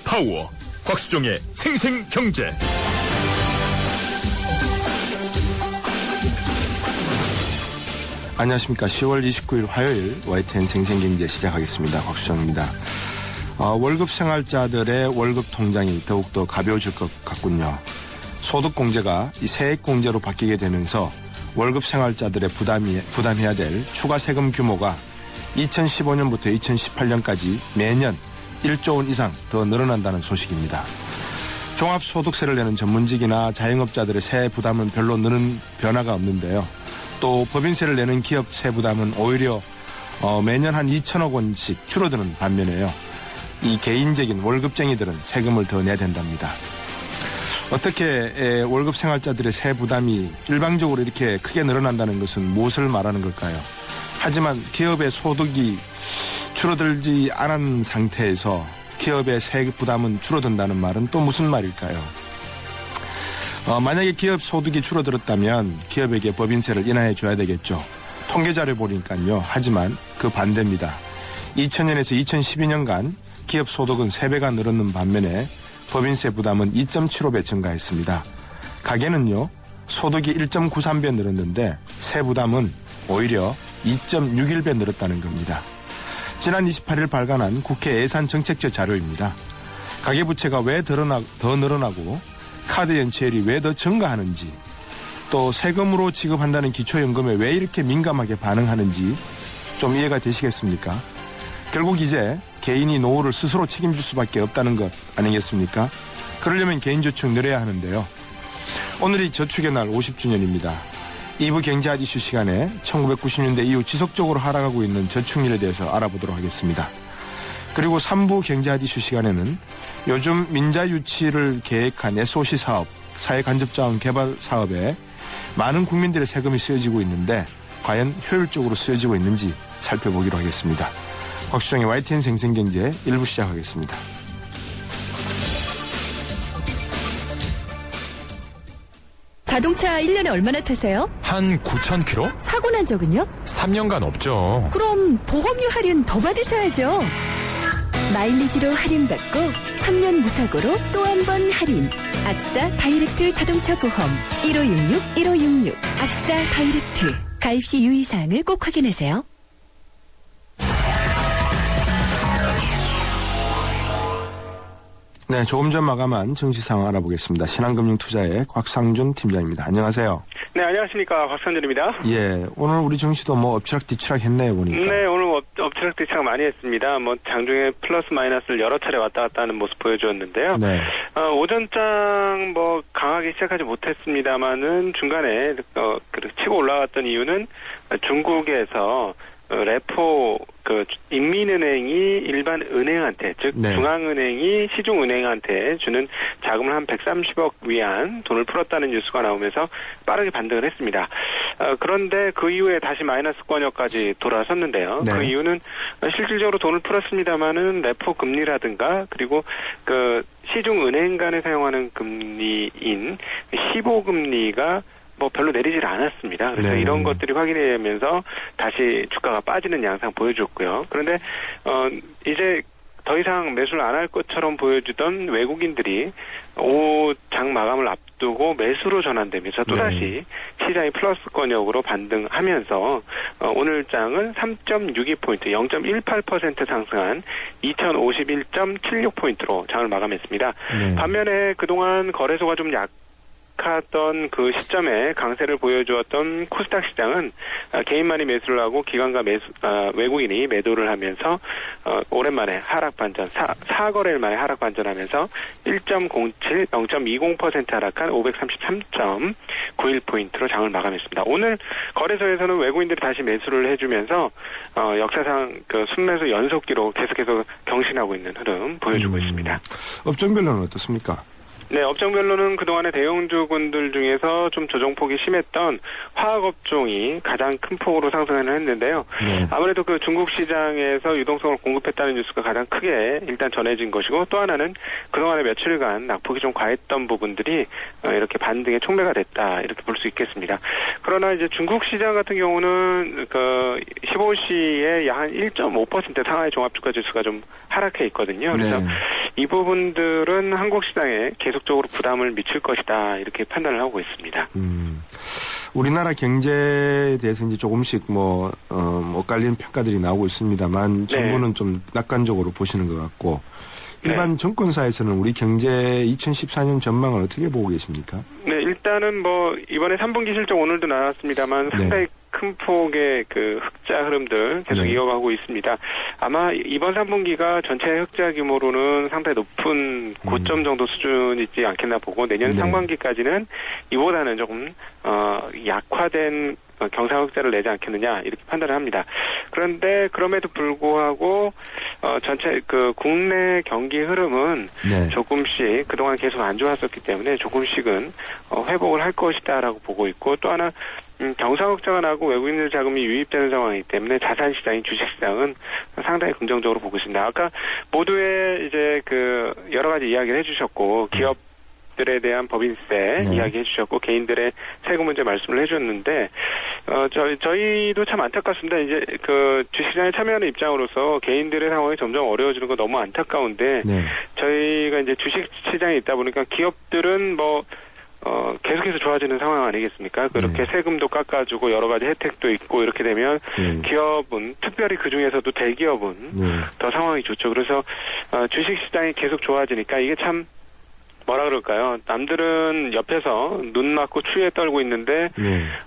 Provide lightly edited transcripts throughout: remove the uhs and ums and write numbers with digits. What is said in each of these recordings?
파워 곽수종의 생생경제. 안녕하십니까. 10월 29일 화요일 YTN 생생경제 시작하겠습니다. 곽수정입니다. 월급 생활자들의 월급 통장이 더욱더 가벼워질 것 같군요. 소득공제가 이 세액공제로 바뀌게 되면서 월급 생활자들의 부담해야 될 추가 세금 규모가 2015년부터 2018년까지 매년 1조 원 이상 더 늘어난다는 소식입니다. 종합소득세를 내는 전문직이나 자영업자들의 세액 부담은 별로 느는 변화가 없는데요. 또 법인세를 내는 기업 세 부담은 오히려 매년 한 2천억 원씩 줄어드는 반면에요. 이 개인적인 월급쟁이들은 세금을 더 내야 된답니다. 어떻게 월급 생활자들의 세 부담이 일방적으로 이렇게 크게 늘어난다는 것은 무엇을 말하는 걸까요? 하지만 기업의 소득이 줄어들지 않은 상태에서 기업의 세금 부담은 줄어든다는 말은 또 무슨 말일까요? 만약에 기업 소득이 줄어들었다면 기업에게 법인세를 인하해 줘야 되겠죠. 통계자료 보니까요. 하지만 그 반대입니다. 2000년에서 2012년간 기업 소득은 3배가 늘었는 반면에 법인세 부담은 2.75배 증가했습니다. 가계는요. 소득이 1.93배 늘었는데 세 부담은 오히려 2.61배 늘었다는 겁니다. 지난 28일 발간한 국회 예산정책처 자료입니다. 가계부채가 왜 더 늘어나고 카드 연체율이 왜 더 증가하는지, 또 세금으로 지급한다는 기초연금에 왜 이렇게 민감하게 반응하는지 좀 이해가 되시겠습니까? 결국 이제 개인이 노후를 스스로 책임질 수밖에 없다는 것 아니겠습니까? 그러려면 개인저축 늘려야 하는데요. 오늘이 저축의 날 50주년입니다. 2부 경제핫 이슈 시간에 1990년대 이후 지속적으로 하락하고 있는 저축률에 대해서 알아보도록 하겠습니다. 그리고 3부 경제핫 이슈 시간에는 요즘 민자유치를 계획한 SOC 사업, 사회간접자원 개발 사업에 많은 국민들의 세금이 쓰여지고 있는데 과연 효율적으로 쓰여지고 있는지 살펴보기로 하겠습니다. 곽수정의 YTN 생생경제 1부 시작하겠습니다. 자동차 1년에 얼마나 타세요? 한 9,000km? 사고 난 적은요? 3년간 없죠. 그럼 보험료 할인 더 받으셔야죠. 마일리지로 할인받고 3년 무사고로 또 한 번 할인. 악사 다이렉트 자동차 보험 1566 악사 다이렉트. 가입 시 유의사항을 꼭 확인하세요. 네, 조금 전 마감한 증시 상황 알아보겠습니다. 신한금융투자의 곽상준 팀장입니다. 안녕하세요. 네, 안녕하십니까. 곽상준입니다. 예, 오늘 우리 증시도 엎치락뒤치락 했네요, 보니까. 네, 오늘 엎치락뒤치락 많이 했습니다. 장중에 플러스 마이너스를 여러 차례 왔다 갔다 하는 모습 보여주었는데요. 네. 오전장 강하게 시작하지 못했습니다만은 중간에 치고 올라갔던 이유는 중국에서 레포 인민은행이 일반 은행한테, 즉 네. 중앙은행이 시중은행한테 주는 자금을 한 130억 위안 돈을 풀었다는 뉴스가 나오면서 빠르게 반등을 했습니다. 그런데 그 이후에 다시 마이너스 권역까지 돌아섰는데요. 네. 그 이유는 실질적으로 돈을 풀었습니다만은 레포 금리라든가 그리고 시중은행 간에 사용하는 금리인 15금리가 별로 내리질 않았습니다. 그래서 네. 이런 것들이 확인이 되면서 다시 주가가 빠지는 양상 보여줬고요. 그런데 이제 더 이상 매수를 안 할 것처럼 보여주던 외국인들이 장 마감을 앞두고 매수로 전환되면서 또다시 시장이 플러스권역으로 반등하면서 오늘 장은 3.62포인트, 0.18% 상승한 2051.76포인트로 장을 마감했습니다. 네. 반면에 그동안 거래소가 좀 하던 그 시점에 강세를 보여주었던 코스닥 시장은 개인만이 매수를 하고 기관과 외국인이 매도를 하면서 오랜만에 하락 반전, 4거래일 만에 하락 반전하면서 1.07, 0.20% 하락한 533.91포인트로 장을 마감했습니다. 오늘 거래소에서는 외국인들이 다시 매수를 해주면서 역사상 순매수 연속기로 계속해서 경신하고 있는 흐름 보여주고 있습니다. 업종별로는 어떻습니까? 네, 업종별로는 그동안의 대형주군들 중에서 좀 조정폭이 심했던 화학업종이 가장 큰 폭으로 상승을 했는데요. 네. 아무래도 그 중국 시장에서 유동성을 공급했다는 뉴스가 가장 크게 일단 전해진 것이고, 또 하나는 그동안의 며칠간 낙폭이 좀 과했던 부분들이 이렇게 반등의 촉매가 됐다, 이렇게 볼 수 있겠습니다. 그러나 이제 중국 시장 같은 경우는 그 15시에 약 한 1.5% 상하이 종합주가 지수가 좀 하락해 있거든요. 그래서 네. 이 부분들은 한국 시장에 계속적으로 부담을 미칠 것이다, 이렇게 판단을 하고 있습니다. 우리나라 경제에 대해서 이제 조금씩 엇갈리는 평가들이 나오고 있습니다만 정부는 좀 낙관적으로 보시는 것 같고 일반 정권사에서는 우리 경제 2014년 전망을 어떻게 보고 계십니까? 네, 일단은 이번에 3분기 실적 오늘도 나왔습니다만 상당히 큰 폭의 그 흑자 흐름들 계속 이어가고 있습니다. 아마 이번 3분기가 전체 흑자 규모로는 상당히 높은 고점 정도 수준이지 않겠나 보고 내년 상반기까지는 이보다는 조금 약화된 경상흑자를 내지 않겠느냐, 이렇게 판단을 합니다. 그런데 그럼에도 불구하고 전체 그 국내 경기 흐름은 조금씩 그동안 계속 안 좋았었기 때문에 조금씩은 회복을 할 것이다라고 보고 있고, 또 하나 경상흑자가 나고 외국인들 자금이 유입되는 상황이기 때문에 자산시장인 주식시장은 상당히 긍정적으로 보고 있습니다. 아까 모두의 이제 그 여러 가지 이야기를 해주셨고, 기업들에 대한 법인세 이야기 해주셨고, 개인들의 세금 문제 말씀을 해주셨는데, 저희도 참 안타깝습니다. 이제 그 주식시장에 참여하는 입장으로서 개인들의 상황이 점점 어려워지는 거 너무 안타까운데, 저희가 이제 주식시장에 있다 보니까 기업들은 계속해서 좋아지는 상황 아니겠습니까? 그렇게 세금도 깎아주고 여러 가지 혜택도 있고 이렇게 되면 기업은, 특별히 그 중에서도 대기업은 더 상황이 좋죠. 그래서 주식시장이 계속 좋아지니까 이게 참 뭐라 그럴까요? 남들은 옆에서 눈 맞고 추위에 떨고 있는데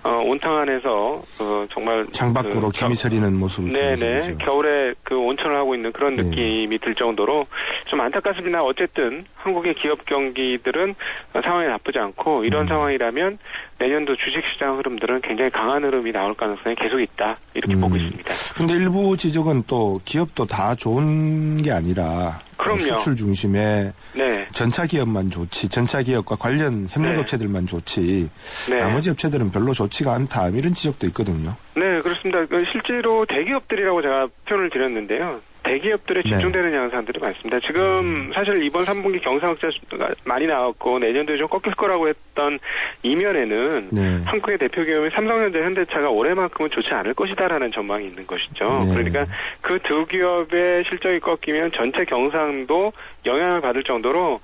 온탕 안에서 정말 창밖으로 김이 서리는 모습을 네네, 겨울에 그 온천을 하고 있는 그런 느낌이 들 정도로 좀 안타깝습니다. 어쨌든 한국의 기업 경기들은 상황이 나쁘지 않고, 이런 상황이라면 내년도 주식시장 흐름들은 굉장히 강한 흐름이 나올 가능성이 계속 있다, 이렇게 보고 있습니다. 그런데 일부 지적은 또 기업도 다 좋은 게 아니라 그럼요. 수출 중심의 전차 기업만 좋지, 전차 기업과 관련 협력업체들만 좋지 나머지 업체들은 별로 좋지가 않다, 이런 지적도 있거든요. 네, 그렇습니다. 실제로 대기업들이라고 제가 표현을 드렸는데요. 대기업들에 집중되는 양상들이 많습니다. 지금 사실 이번 3분기 경상흑자가 많이 나왔고 내년도에 좀 꺾일 거라고 했던 이면에는 한국의 대표 기업인 삼성전자, 현대차가 올해만큼은 좋지 않을 것이다라는 전망이 있는 것이죠. 그러니까 그 두 기업의 실적이 꺾이면 전체 경상도 영향을 받을 정도로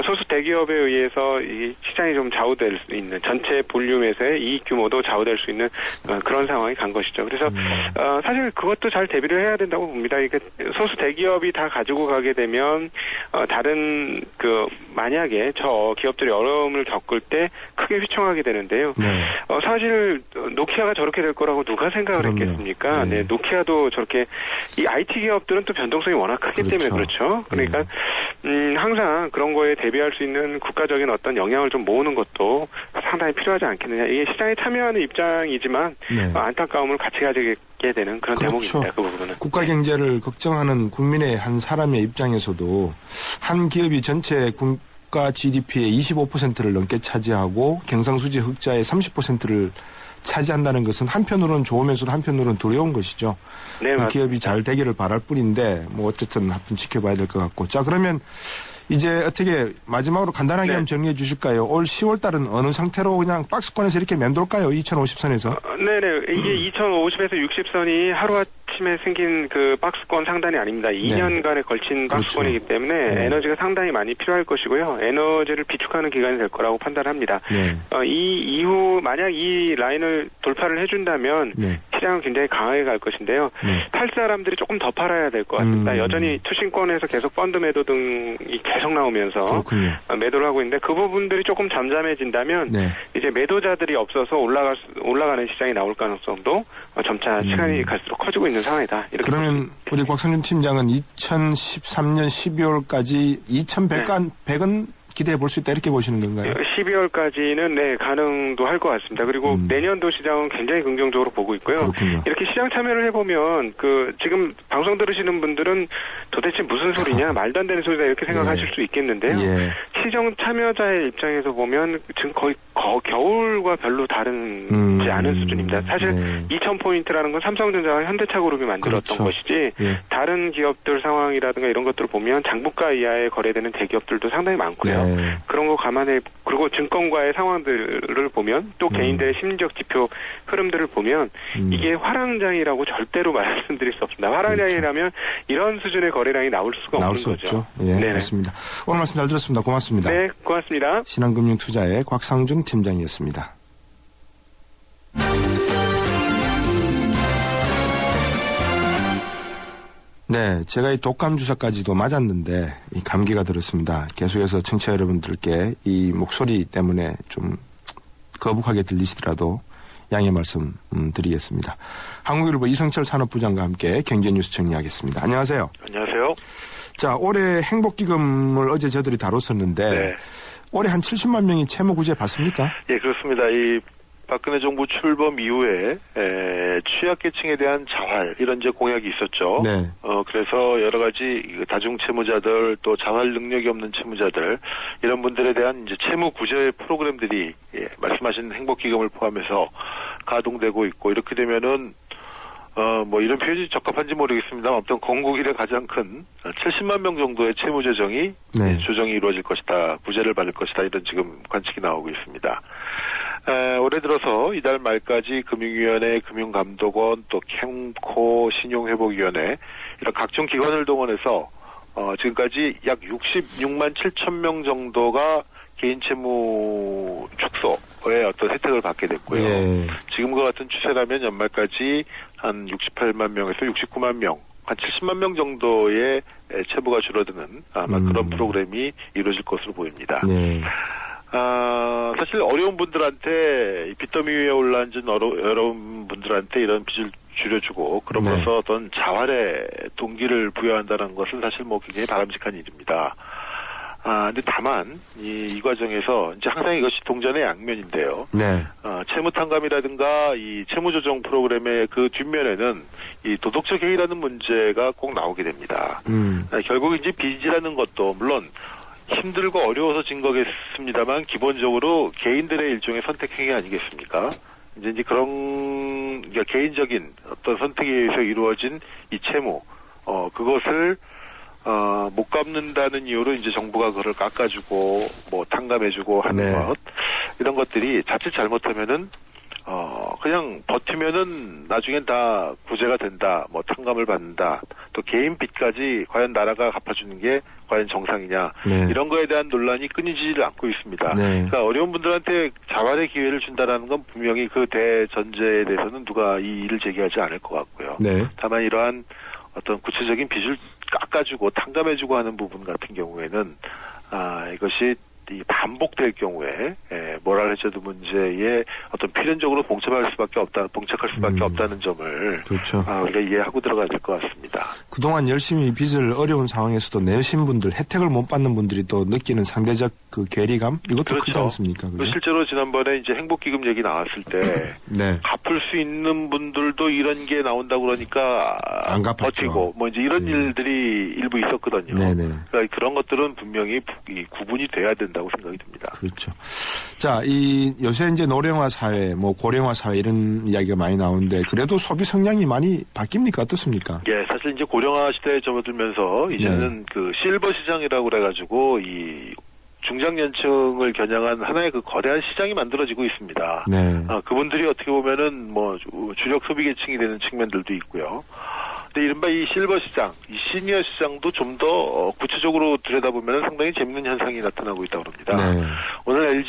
소수 대기업에 의해서 이 시장이 좀 좌우될 수 있는, 전체 볼륨에서의 이익 규모도 좌우될 수 있는 그런 상황이 간 것이죠. 그래서 사실 그것도 잘 대비를 해야 된다고 봅니다. 이게 소수 대기업이 다 가지고 가게 되면 다른 만약에 저 기업들이 어려움을 겪을 때 크게 휘청하게 되는데요. 사실 노키아가 저렇게 될 거라고 누가 생각을 했겠습니까? 노키아도 저렇게, 이 IT 기업들은 또 변동성이 워낙 크기 때문에 그렇죠. 그러니까 항상 그런 거에 대비할 수 있는 국가적인 어떤 영향을 좀 모으는 것도 상당히 필요하지 않겠느냐. 이게 시장에 참여하는 입장이지만 안타까움을 같이 가지게 되는 그런 대목입니다. 그 부분은. 국가 경제를 걱정하는 국민의 한 사람의 입장에서도 한 기업이 전체 국가 GDP의 25%를 넘게 차지하고 경상수지 흑자의 30%를 차지한다는 것은 한편으로는 좋으면서도 한편으로는 두려운 것이죠. 그 기업이 잘 되기를 바랄 뿐인데 어쨌든 한번 지켜봐야 될 것 같고. 자, 그러면 이제 어떻게 마지막으로 간단하게 한번 정리해 주실까요? 올 10월 달은 어느 상태로 그냥 박스권에서 이렇게 맴돌까요? 2050선에서? 네네. 이게 2050에서 60선이 하루아침에 생긴 그 박스권 상단이 아닙니다. 2년간에 걸친 박스권이기 때문에 에너지가 상당히 많이 필요할 것이고요. 에너지를 비축하는 기간이 될 거라고 판단합니다. 이 이후 만약 이 라인을 돌파를 해준다면 시장은 굉장히 강하게 갈 것인데요. 팔 사람들이 조금 더 팔아야 될 것 같습니다. 여전히 투신권에서 계속 펀드 매도 등이 계속 나오면서 매도를 하고 있는데, 그 부분들이 조금 잠잠해진다면 이제 매도자들이 없어서 올라가는 시장이 나올 가능성도 점차 시간이 갈수록 커지고 있는 상황이다. 이렇게 그러면 우리 곽상준 팀장은 2013년 12월까지 2,100원 기대해 볼 수 있다 이렇게 보시는 건가요? 12월까지는 네, 가능도 할 것 같습니다. 그리고 내년도 시장은 굉장히 긍정적으로 보고 있고요. 그렇군요. 이렇게 시장 참여를 해보면 지금 방송 들으시는 분들은 도대체 무슨 소리냐, 말도 안 되는 소리다 이렇게 생각하실 수 있겠는데요. 예. 시장 참여자의 입장에서 보면 지금 거의 겨울과 별로 다르지 않은 수준입니다. 사실 2,000포인트라는 건 삼성전자와 현대차그룹이 만들었던 그렇죠. 것이지 예. 다른 기업들 상황이라든가 이런 것들을 보면 장부가 이하에 거래되는 대기업들도 상당히 많고요. 네. 그런 거 감안해 그리고 증권가의 상황들을 보면 또 개인들의 심리적 지표 흐름들을 보면 이게 화랑장이라고 절대로 말씀드릴 수 없습니다. 화랑장이라면 이런 수준의 거래량이 나올 수가 나올 없는 수 거죠. 없죠. 예, 네네. 맞습니다. 오늘 말씀 잘 들었습니다. 고맙습니다. 네, 고맙습니다. 신한금융투자의 곽상준 팀장이었습니다. 네, 제가 이 독감 주사까지도 맞았는데 이 감기가 들었습니다. 계속해서 청취자 여러분들께 이 목소리 때문에 좀 거북하게 들리시더라도 양해 말씀 드리겠습니다. 한국일보 이성철 산업부장과 함께 경제뉴스 정리하겠습니다. 안녕하세요. 안녕하세요. 자, 올해 행복기금을 어제 저들이 다뤘었는데 네. 올해 한 70만 명이 채무구제 받습니까? 예, 그렇습니다. 이 박근혜 정부 출범 이후에 취약계층에 대한 자활 이런 이제 공약이 있었죠. 네. 그래서 여러 가지 다중 채무자들 또 자활 능력이 없는 채무자들 이런 분들에 대한 이제 채무 구제 프로그램들이 말씀하신 행복기금을 포함해서 가동되고 있고 이렇게 되면은 뭐 이런 표현이 적합한지 모르겠습니다만 아무튼 건국 이래 가장 큰 70만 명 정도의 채무 재정이 네. 조정이 이루어질 것이다. 구제를 받을 것이다. 이런 지금 관측이 나오고 있습니다. 올해 들어서 이달 말까지 금융위원회, 금융감독원, 또 캠코, 신용회복위원회 이런 각종 기관을 동원해서 지금까지 약 66만 7천 명 정도가 개인 채무 축소의 어떤 혜택을 받게 됐고요. 예. 지금과 같은 추세라면 연말까지 한 68만 명에서 69만 명, 한 70만 명 정도의 채무가 줄어드는 아마 그런 프로그램이 이루어질 것으로 보입니다. 네. 사실 어려운 분들한테 빚더미 위에 올라앉은 어려운 분들한테 이런 빚을 줄여주고 그러면서 어떤 자활의 동기를 부여한다는 것은 사실 뭐 굉장히 바람직한 일입니다. 근데 다만 이 과정에서 이제 항상 이것이 동전의 양면인데요. 네. 채무 탕감이라든가 이 채무 조정 프로그램의 그 뒷면에는 이 도덕적 해이라는 문제가 꼭 나오게 됩니다. 결국 이제 빚이라는 것도 물론 힘들고 어려워서 진 거겠습니다만 기본적으로 개인들의 일종의 선택 행위 아니겠습니까? 이제 그런 개인적인 어떤 선택에 의해서 이루어진 이 채무, 그것을 못 갚는다는 이유로 이제 정부가 그걸 깎아주고 뭐 탕감해주고 하는 것 이런 것들이 자칫 잘못하면은 그냥 버티면은 나중엔 다 구제가 된다, 뭐 탕감을 받는다, 또 개인 빚까지 과연 나라가 갚아주는 게 과연 정상이냐 이런 거에 대한 논란이 끊이지를 않고 있습니다. 그러니까 어려운 분들한테 자활의 기회를 준다라는 건 분명히 그 대전제에 대해서는 누가 이 일을 제기하지 않을 것 같고요. 다만 이러한 어떤 구체적인 빚을 깎아주고 탕감해주고 하는 부분 같은 경우에는 이것이 이 반복될 경우에 모랄 해저드 문제에 어떤 필연적으로 봉착할 수밖에 없다는 점을 그렇죠. 우리가 이해하고 들어가야 될 것 같습니다. 그동안 열심히 빚을 어려운 상황에서도 내신 분들, 혜택을 못 받는 분들이 또 느끼는 상대적 그 괴리감 이것도 크지 않습니까? 그죠? 실제로 지난번에 이제 행복기금 얘기 나왔을 때 갚을 수 있는 분들도 이런 게 나온다고 그러니까 안 갚았죠. 버티고 뭐 이제 이런 일들이 일부 있었거든요. 그러니까 그런 것들은 분명히 구분이 돼야 된다고 생각이 듭니다. 그렇죠. 자, 요새 이제 노령화 사회, 뭐 고령화 사회 이런 이야기가 많이 나오는데 그래도 소비 성향이 많이 바뀝니까? 어떻습니까? 예, 사실 이제 고령화 시대에 접어들면서 이제는 그 실버 시장이라고 그래가지고 이 중장년층을 겨냥한 하나의 그 거대한 시장이 만들어지고 있습니다. 그분들이 어떻게 보면은 뭐 주력 소비 계층이 되는 측면들도 있고요. 근데 이른바 이 실버 시장, 이 시니어 시장도 좀 더 구체적으로 들여다보면 상당히 재밌는 현상이 나타나고 있다고 합니다. 오늘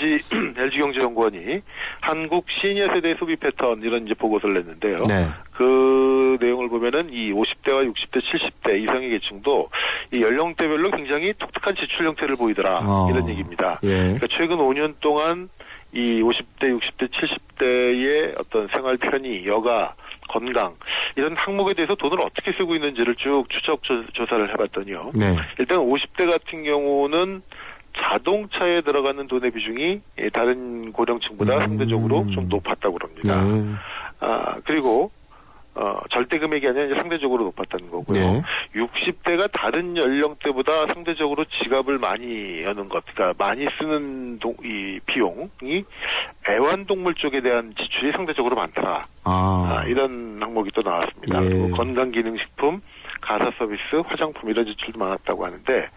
LG경제연구원이 한국 시니어 세대 소비 패턴 이런 이제 보고서를 냈는데요. 그 내용을 보면은 이 50대와 60대, 70대 이상의 계층도 이 연령대별로 굉장히 독특한 지출 형태를 보이더라. 이런 얘기입니다. 그러니까 최근 5년 동안 이 50대, 60대, 70대의 어떤 생활 편의, 여가, 건강 이런 항목에 대해서 돈을 어떻게 쓰고 있는지를 쭉 추적 조사를 해봤더니요. 일단 50대 같은 경우는 자동차에 들어가는 돈의 비중이 다른 고령층보다 상대적으로 좀 높았다고 합니다. 네. 그리고 절대 금액이 아니라 이제 상대적으로 높았다는 거고요. 네. 60대가 다른 연령대보다 상대적으로 지갑을 많이 여는 것, 그러니까 많이 쓰는 이 비용이 애완동물 쪽에 대한 지출이 상대적으로 많더라. 이런 항목이 또 나왔습니다. 예. 그리고 건강기능식품, 가사서비스, 화장품 이런 지출도 많았다고 하는데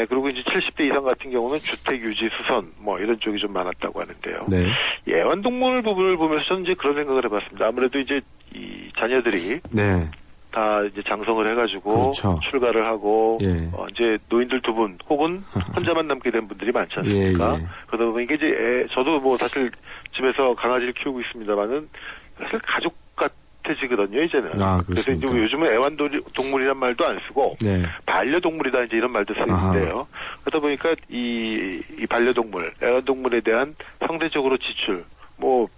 그리고 이제 70대 이상 같은 경우는 주택 유지 수선 뭐 이런 쪽이 좀 많았다고 하는데요. 네. 애완동물 부분을 보면서 저는 이제 그런 생각을 해봤습니다. 아무래도 이제 이 자녀들이 네. 다 이제 장성을 해가지고 그렇죠. 출가를 하고 예. 이제 노인들 2분 혹은 혼자만 남게 된 분들이 많지 않습니까? 예, 예. 그러다 보니까 이제 저도 뭐 사실 집에서 강아지를 키우고 있습니다만은 사실 가족 같아지거든요 이제는. 그래서 이제 요즘은 애완동물이란 말도 안 쓰고 네. 반려동물이다 이제 이런 말도 쓰이는데요. 그러다 보니까 이 반려동물, 애완동물에 대한 상대적으로 지출, 뭐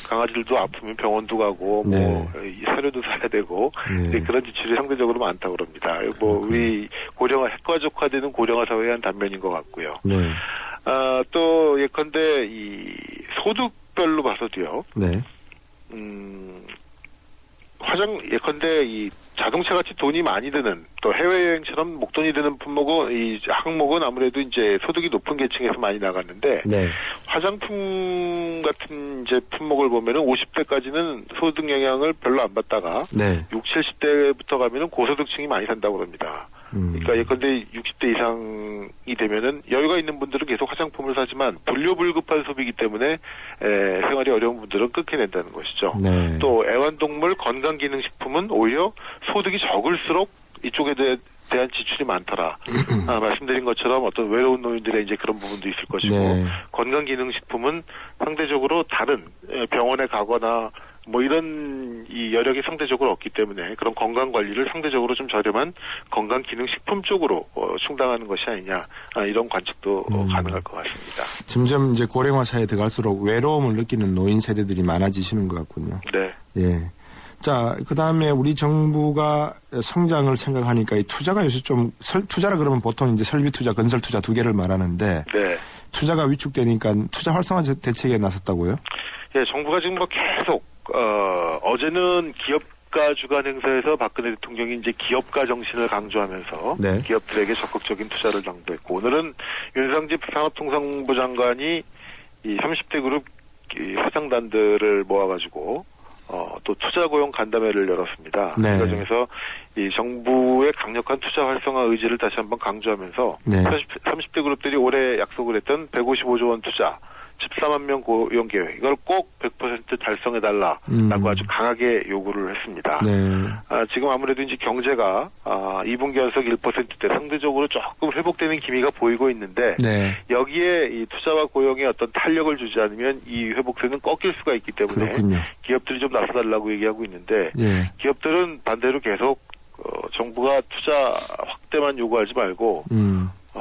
강아지들도 아프면 병원도 가고 네. 뭐 사료도 사야 되고 네. 그런 지출이 상대적으로 많다고 합니다. 뭐 우리 고령화 핵가족화되는 고령화 사회의 한 단면인 것 같고요. 네. 또 예컨대 이 소득별로 봐서도요. 네. 예컨대 이 자동차 같이 돈이 많이 드는 또 해외여행처럼 목돈이 드는 품목은 이 항목은 아무래도 이제 소득이 높은 계층에서 많이 나갔는데 네. 화장품 같은 이제 품목을 보면은 50대까지는 소득 영향을 별로 안 받다가 네. 60, 70대부터 가면은 고소득층이 많이 산다고 합니다. 그러니까 예컨대 60대 이상이 되면은 여유가 있는 분들은 계속 화장품을 사지만 불료불급한 소비이기 때문에 생활이 어려운 분들은 끊겨낸다는 것이죠. 네. 또 애완동물 건강기능식품은 오히려 소득이 적을수록 이쪽에 대한 지출이 많더라. 말씀드린 것처럼 어떤 외로운 노인들의 이제 그런 부분도 있을 것이고 네. 건강기능식품은 상대적으로 다른 병원에 가거나 뭐 이런 이 여력이 상대적으로 없기 때문에 그런 건강 관리를 상대적으로 좀 저렴한 건강기능식품 쪽으로 충당하는 것이 아니냐 이런 관측도 가능할 것 같습니다. 점점 이제 고령화 사회에 들어갈수록 외로움을 느끼는 노인 세대들이 많아지시는 것 같군요. 네. 예. 자, 그 다음에 우리 정부가 성장을 생각하니까 이 투자가 요새 좀, 투자라 그러면 보통 이제 설비 투자, 건설 투자 두 개를 말하는데. 네. 투자가 위축되니까 투자 활성화 대책에 나섰다고요? 예, 정부가 지금 뭐 계속, 어제는 기업가 주간 행사에서 박근혜 대통령이 이제 기업가 정신을 강조하면서. 네. 기업들에게 적극적인 투자를 당부했고, 오늘은 윤상집 산업통상부 장관이 이 30대 그룹 이 회장단들을 모아가지고, 또 투자 고용 간담회를 열었습니다. 네. 그 과정에서 이 정부의 강력한 투자 활성화 의지를 다시 한번 강조하면서 네. 30대 그룹들이 올해 약속을 했던 155조 원 투자, 14만 명 고용 계획 이걸 꼭 100% 달성해달라라고 아주 강하게 요구를 했습니다. 네. 지금 아무래도 이제 경제가 2분기 연속 1%대 상대적으로 조금 회복되는 기미가 보이고 있는데 네. 여기에 이 투자와 고용에 어떤 탄력을 주지 않으면 이 회복세는 꺾일 수가 있기 때문에 그렇군요. 기업들이 좀 나서달라고 얘기하고 있는데 예. 기업들은 반대로 계속 정부가 투자 확대만 요구하지 말고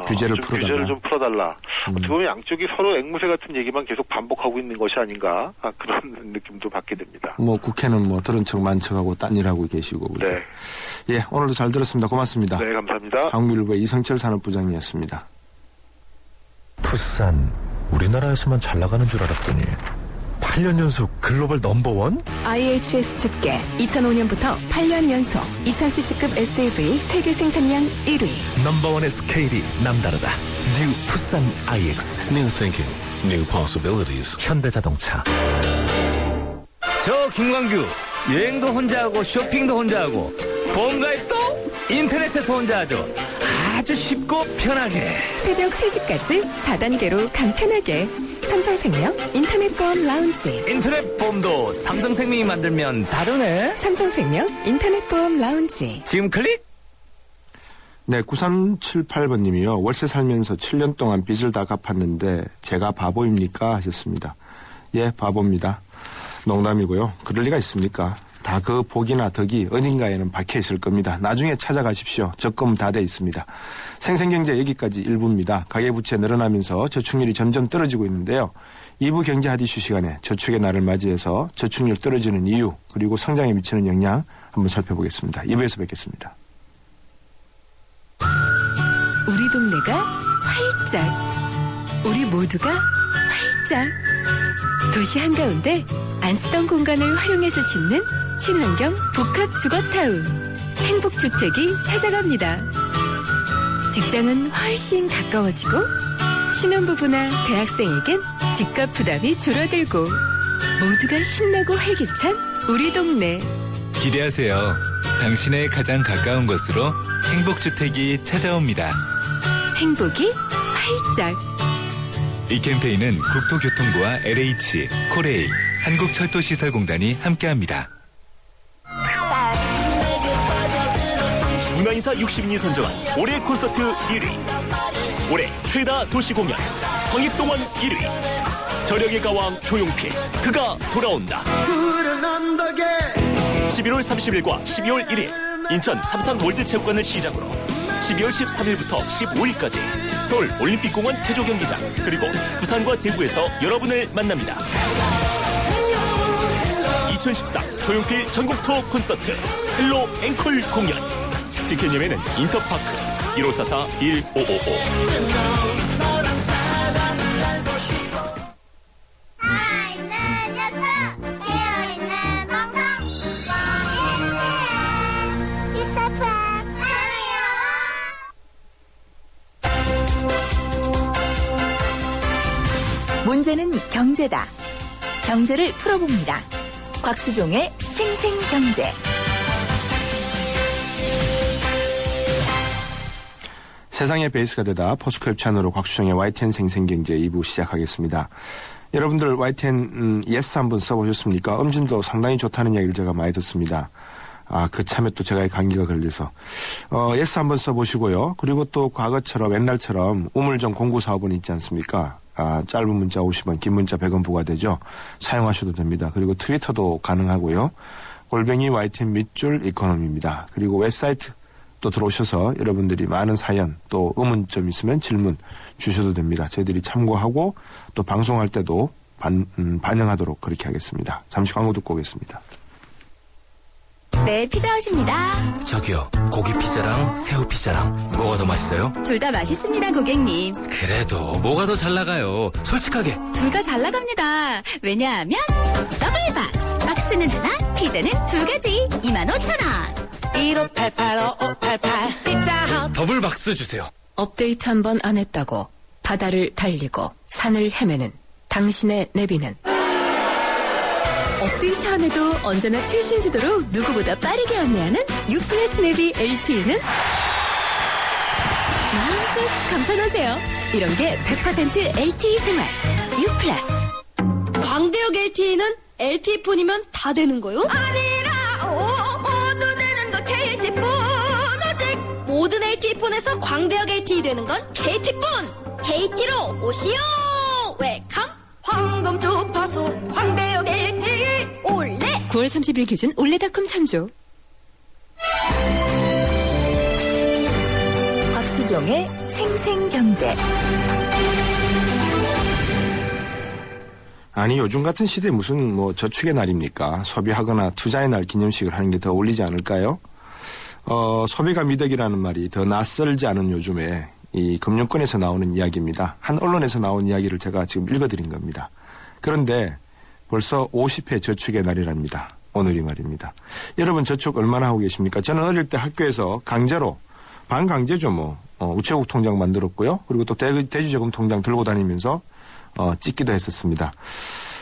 규제를 좀 풀어달라. 규제를 좀 풀어달라. 어떻게 보면 양쪽이 서로 앵무새 같은 얘기만 계속 반복하고 있는 것이 아닌가 그런 느낌도 받게 됩니다. 뭐 국회는 뭐 들은 척 만척하고 딴 일하고 계시고. 그죠? 네. 예, 오늘도 잘 들었습니다. 고맙습니다. 네, 감사합니다. 한국일보의 이성철 산업부장이었습니다. 투싼 우리나라에서만 잘 나가는 줄 알았더니 8년 연속 글로벌 넘버원? IHS 집계 2005년부터 8년 연속 2000cc급 SUV 세계 생산량 1위. 넘버원의 스케일이 남다르다. 뉴 투싼 IX. New thinking, new possibilities. 현대자동차. 저 김광규 여행도 혼자 하고 쇼핑도 혼자 하고 보험가입도 인터넷에서 혼자 하죠. 아주 쉽고 편하게. 새벽 3시까지 4단계로 간편하게. 삼성생명 인터넷보험 라운지. 인터넷 보험도 삼성생명이 만들면 다르네. 삼성생명 인터넷보험 라운지. 지금 클릭. 네, 9378번님이요. 월세 살면서 7년 동안 빚을 다 갚았는데 제가 바보입니까? 하셨습니다. 예, 바보입니다. 농담이고요. 그럴 리가 있습니까? 다 그 복이나 덕이 어딘가에는 박혀 있을 겁니다. 나중에 찾아가십시오. 적금 다 돼 있습니다. 생생경제 여기까지 1부입니다. 가계부채 늘어나면서 저축률이 점점 떨어지고 있는데요. 2부 경제하디슈 시간에 저축의 날을 맞이해서 저축률 떨어지는 이유 그리고 성장에 미치는 영향 한번 살펴보겠습니다. 2부에서 뵙겠습니다. 우리 동네가 활짝 활짝. 우리 모두가 활짝. 도시 한가운데 안 쓰던 공간을 활용해서 짓는 친환경 복합 주거타운. 행복주택이 찾아갑니다. 직장은 훨씬 가까워지고 신혼부부나 대학생에겐 집값 부담이 줄어들고 모두가 신나고 활기찬 우리 동네. 기대하세요. 당신의 가장 가까운 곳으로 행복주택이 찾아옵니다. 행복이 활짝. 이 캠페인은 국토교통부와 LH, 코레일, 한국철도시설공단이 함께합니다. 문화인사 60인이 선정한 올해 콘서트 1위. 올해 최다 도시 공연 황익동원 1위. 저력의 가왕 조용필 그가 돌아온다. 11월 30일과 12월 1일 인천 삼성월드체육관을 시작으로 12월 13일부터 15일까지 서울 올림픽공원 체조경기장 그리고 부산과 대구에서 여러분을 만납니다. 2014 조용필 전국 투어 콘서트 헬로 앵콜 공연. 티켓 예매는 인터파크 1544-1555. 문제는 경제다. 경제를 풀어봅니다. 곽수종의 생생경제. 세상의 베이스가 되다 포스코 협찬으로 곽수정의 YTN 생생경제 2부 시작하겠습니다. 여러분들 YTN 예스 한번 써보셨습니까? 음진도 상당히 좋다는 이야기를 제가 많이 듣습니다. 그 참에 또 제가 감기가 걸려서 예스 한번 써보시고요. 그리고 또 과거처럼 옛날처럼 우물정 공구사업은 있지 않습니까? 짧은 문자 50원, 긴 문자 100원 부과되죠. 사용하셔도 됩니다. 그리고 트위터도 가능하고요. 골뱅이 YTN 밑줄 이코노미입니다. 그리고 웹사이트 또 들어오셔서 여러분들이 많은 사연 또 의문점 있으면 질문 주셔도 됩니다. 저희들이 참고하고 또 방송할 때도 반영하도록 그렇게 하겠습니다. 잠시 광고 듣고 오겠습니다. 네, 피자헛입니다. 저기요, 고기 피자랑 새우 피자랑 뭐가 더 맛있어요? 둘 다 맛있습니다, 고객님. 그래도 뭐가 더 잘 나가요? 솔직하게. 둘 다 잘 나갑니다. 왜냐하면 더블 박스. 박스는 하나, 피자는 두 가지. 25,000원. 1588-5588 피자헛. 더블 박스 주세요. 업데이트 한 번 안 했다고 바다를 달리고 산을 헤매는 당신의 내비는 업데이트 안 해도 언제나 최신 지도로 누구보다 빠르게 안내하는 유플러스 내비 LTE는 마음껏 감탄하세요. 이런 게 100% LTE 생활 유플러스. 광대역 LTE는 LTE폰이면 다 되는 거요? 아니라 모두 되는 거 KT폰 오직 모든 LTE폰에서 광대역 LTE 되는 건 KT폰. KT로 오시오 웰컴 황금 주파수 광대역 LTE 올레. 9월 30일 기준 올레닷컴 참조. 곽수종의 생생경제. 아니 요즘 같은 시대에 무슨 저축의 날입니까? 소비하거나 투자의 날 기념식을 하는 게 더 어울리지 않을까요? 소비가 미덕이라는 말이 더 낯설지 않은 요즘에 이 금융권에서 나오는 이야기입니다. 한 언론에서 나온 이야기를 제가 지금 읽어드린 겁니다. 그런데 벌써 50회 저축의 날이랍니다. 오늘이 말입니다. 여러분 저축 얼마나 하고 계십니까? 저는 어릴 때 학교에서 강제로 반강제죠 우체국 통장 만들었고요. 그리고 또 대주저금 통장 들고 다니면서 찍기도 했었습니다.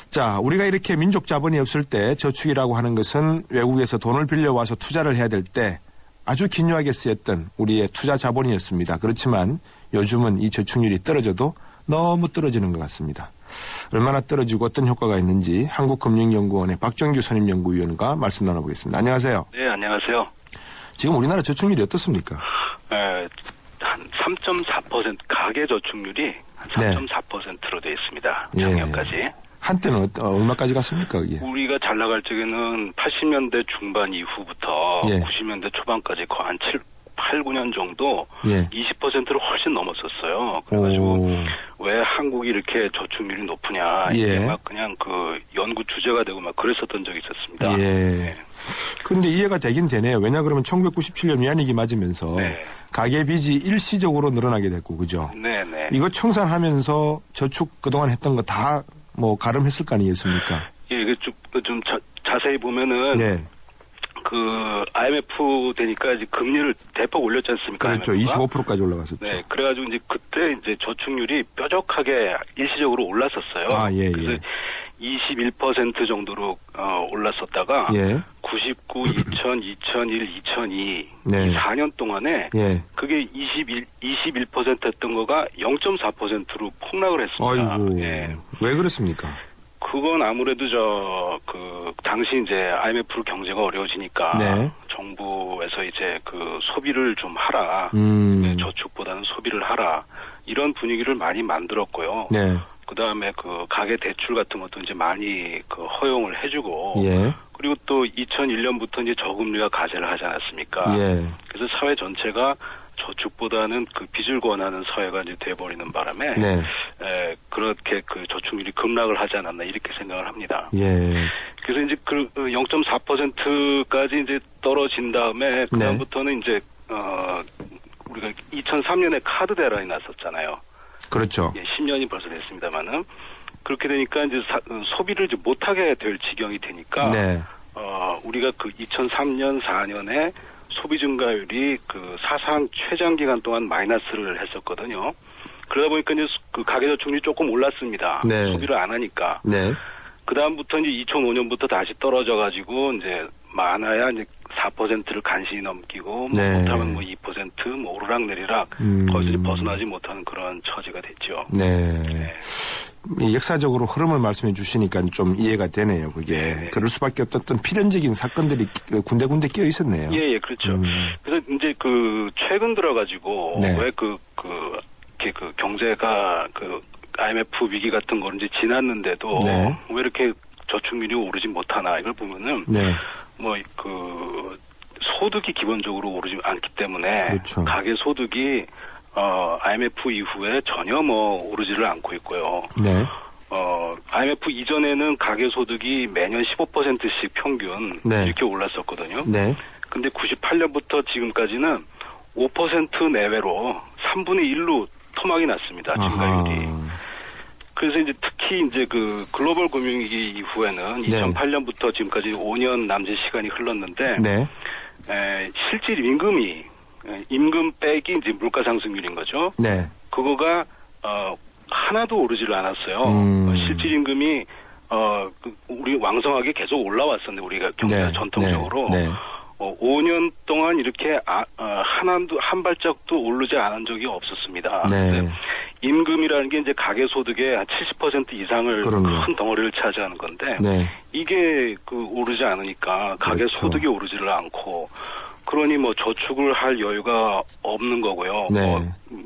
자, 우리가 이렇게 민족 자본이 없을 때 저축이라고 하는 것은 외국에서 돈을 빌려와서 투자를 해야 될 때 아주 긴요하게 쓰였던 우리의 투자 자본이었습니다. 그렇지만 요즘은 이 저축률이 떨어져도 너무 떨어지는 것 같습니다. 얼마나 떨어지고 어떤 효과가 있는지 한국금융연구원의 박정규 선임연구위원과 말씀 나눠보겠습니다. 안녕하세요. 네, 안녕하세요. 지금 우리나라 저축률이 어떻습니까? 한 3.4% 가계 저축률이 한 3.4%로 되어 있습니다. 작년까지. 한때는 얼마까지 갔습니까? 그게? 우리가 잘 나갈 적에는 80년대 중반 이후부터 90년대 초반까지 거의 한 8, 9년 정도 20%를 훨씬 넘었었어요. 그래가지고 왜 한국이 이렇게 저축률이 높으냐 이게 막 그냥 그 연구 주제가 되고 막 그랬었던 적이 있었습니다. 근데 이해가 되긴 되네요. 왜냐 그러면 1997년 위안위기 맞으면서 네. 가계빚이 일시적으로 늘어나게 됐고 그죠? 네네. 이거 청산하면서 저축 그동안 했던 거 다 뭐 가름했을 거 아니겠습니까? 예, 이거 좀 자세히 보면은 네. 그 IMF 되니까 이제 금리를 대폭 올렸지 않습니까? 그렇죠. IMF 가? 25%까지 올라갔었죠. 네, 그래가지고 이제 그때 이제 저축률이 뾰족하게 일시적으로 올랐었어요. 아, 예, 그래서 예. 21% 정도로 올랐었다가 예. 99, 2000, 2001, 2002 네. 이 4년 동안에 예. 그게 21% 했던 거가 0.4%로 폭락을 했습니다. 아이고. 예. 왜 그렇습니까? 그건 아무래도 당시 이제 IMF 경제가 어려워지니까 네. 정부에서 이제 그 소비를 좀 하라. 저축보다는 소비를 하라. 이런 분위기를 많이 만들었고요. 네. 그다음에 그 가계 대출 같은 것도 이제 많이 그 허용을 해주고. 예. 그리고 또 2001년부터 이제 저금리가 가세를 하지 않았습니까? 예. 그래서 사회 전체가 저축보다는 그 빚을 권하는 사회가 이제 돼버리는 바람에 네. 그렇게 그 저축률이 급락을 하지 않았나 이렇게 생각을 합니다. 예. 그래서 이제 그 0.4%까지 이제 떨어진 다음에 그다음부터는 이제 우리가 2003년에 카드 대란이 났었잖아요. 그렇죠. 예, 10년이 벌써 됐습니다만은 그렇게 되니까 이제 소비를 이제 못하게 될 지경이 되니까 네. 우리가 그 2003년 4년에 소비 증가율이 그 사상 최장 기간 동안 마이너스를 했었거든요. 그러다 보니까 이제 그 가계저축률이 조금 올랐습니다. 네. 소비를 안 하니까. 네. 그 다음부터 이제 2005년부터 다시 떨어져가지고 이제 많아야 이제 4%를 간신히 넘기고 뭐 네. 못하면 뭐 2% 뭐 오르락내리락 거기서 이제 벗어나지 못하는 그런 처지가 됐죠. 네. 이 역사적으로 흐름을 말씀해 주시니까 좀 이해가 되네요. 그게 네. 그럴 수밖에 없던 필연적인 사건들이 군데군데 끼어 있었네요. 예, 그렇죠. 그래서 이제 그 최근 들어가지고 네. 왜 그 경제가 그 IMF 위기 같은 거는 이제 지났는데도 네. 왜 이렇게 저축률이 오르지 못하나 이걸 보면은 네. 뭐 그 소득이 기본적으로 오르지 않기 때문에 그렇죠. 가계 소득이 IMF 이후에 전혀 뭐 오르지를 않고 있고요. 네. IMF 이전에는 가계 소득이 매년 15%씩 평균 네. 이렇게 올랐었거든요. 네. 근데 98년부터 지금까지는 5% 내외로 3분의 1로 토막이 났습니다. 증가율이. 그래서 이제 특히 이제 그 글로벌 금융위기 이후에는 네. 2008년부터 지금까지 5년 남짓 시간이 흘렀는데 네. 실질 임금이 임금 빼기 이제 물가 상승률인 거죠. 네. 그거가 하나도 오르지를 않았어요. 실질 임금이 우리 왕성하게 계속 올라왔었는데 우리가 경제가 네. 전통적으로 네. 5년 동안 이렇게 한 발짝도 오르지 않은 적이 없었습니다. 네. 임금이라는 게 이제 가계 소득의 한 70% 이상을 그럼요. 큰 덩어리를 차지하는 건데 네. 이게 그 오르지 않으니까 가계 그렇죠. 소득이 오르지를 않고 그러니 뭐 저축을 할 여유가 없는 거고요. 네. 뭐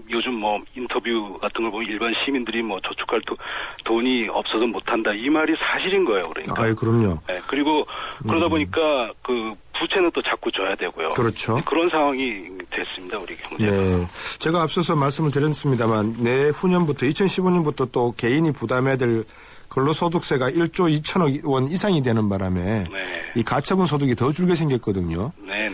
요즘 뭐 인터뷰 같은 걸 보면 일반 시민들이 뭐 저축할 돈이 없어서 못한다 이 말이 사실인 거예요. 그러니까. 아유, 그럼요. 네, 그리고 그러다 보니까 그 부채는 또 자꾸 져야 되고요. 그렇죠. 그런 상황이 됐습니다. 우리 경제가. 네. 제가 앞서서 말씀을 드렸습니다만 내후년부터 2015년부터 또 개인이 부담해야 될 근로소득세가 1조 2천억 원 이상이 되는 바람에 이 가처분 소득이 더 줄게 생겼거든요. 네네.